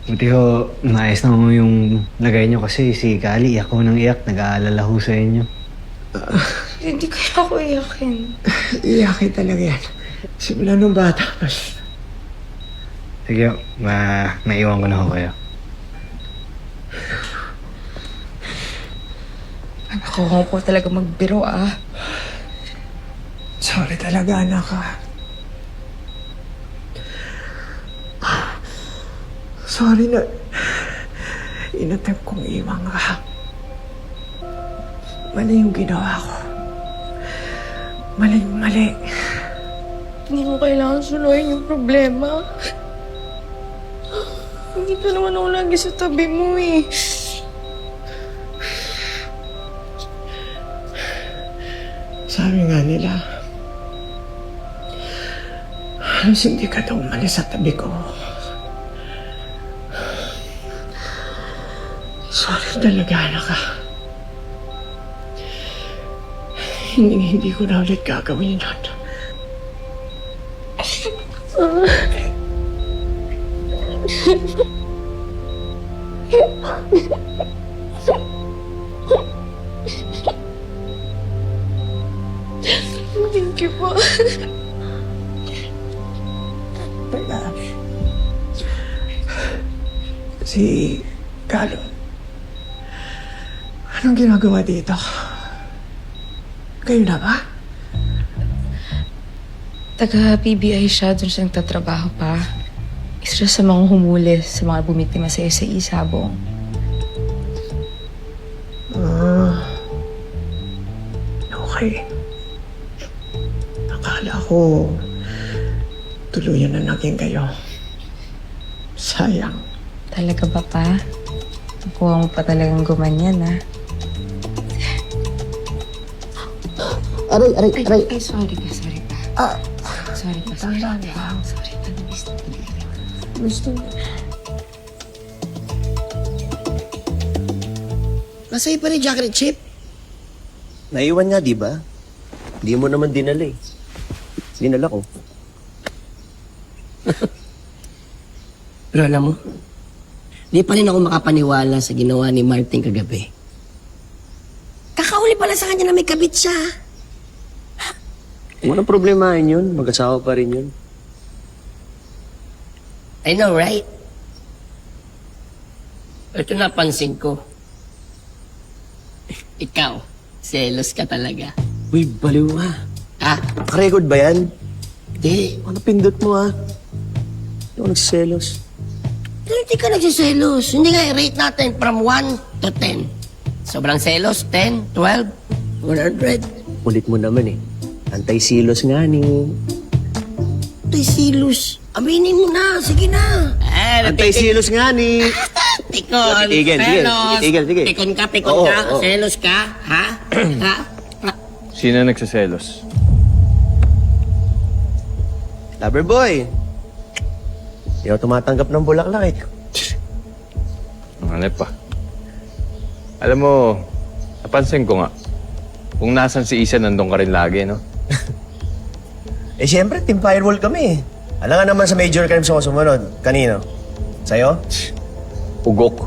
Buti ho, naayos na ho yung lagay nyo kasi si Kali, iyak ho nang iyak. Nag-aalala ho sa inyo. Hindi kaya ako iyakin. Iyakin talaga yan. Simula nung bata, mas... Sige ho, naiwan ko na ho kayo. Ako po talaga magbiro Sorry talaga, anak ka. Sorry na... Inattempt kong iwan ka. Mali yung ginawa ko. Mali. Hindi mo kailangan suluhin yung problema. Hindi ka naman ako lagi sa tabi mo Sabi nga nila, halos hindi ka daw umalis sa tabi ko. Sorry talaga, anak ka. Hindi ko na ulit gagawin yun. Thank you po. Teka. Si Galo. Anong ginagawa dito? Kayo na ba? Taga-PBI siya, doon siya nagtatrabaho pa. Isa siya sa mga humuli, sa mga bumitima sa isabong. Okay. Akala ko tuluyan na naging kayo. Sayang. Talaga ba pa? Nakuha mo pa talagang gumanyan Aray. Ay, sorry ka. Sorry pa. Sorry. Tanda lang. Sorry pa. Gusto mo? Nasa'yo pa rin jacket chip. Naiwan nga, di ba? Di mo naman dinala eh. Dinala ko. Pero alam mo, di pa rin ako makapaniwala sa ginawa ni Martin kagabi. Kakauli pala sa kanya na may kabit siya. Walang problemahin yun. Mag-asawa pa rin yun. I know, right? Ito napansin ko. Ikaw, selos ka talaga. Uy, baliw ka. Ha? Nakarecord ba yan? Di. Ano pindot mo ha? Hindi ako nagsiselos. Pero hindi ka nagsiselos. Hindi nga i-rate natin from 1 to 10. Sobrang selos, 10, 12, 100. Ulit mo naman eh. Antay-silos nga ni... Tay silos. Aminin mo na. Sige na. Antay-silos nga ni... Tikon. Tigil, sige. Selos. Tigil, sige. Tikon ka. Oo, oo. Selos ka. Ha? Ha? Sino nagsiselos? Lover boy. Hindi ako tumatanggap ng bulaklak eh. Ano pa? Alam mo, napansin ko nga, kung nasan si Isa, nandun ka rin lagi, no? Eh siyempre, team firewall kami eh. Alam nga naman sa major crimes ako sumunod. Kanino? Sa'yo? Ugok.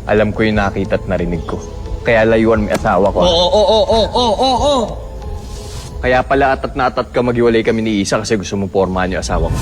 Alam ko yung nakita at narinig ko. Kaya layuan may asawa ko. Oo. Kaya pala atat na atat ka maghiwalay kami ni Isa kasi gusto mong pormahan yung asawa ko.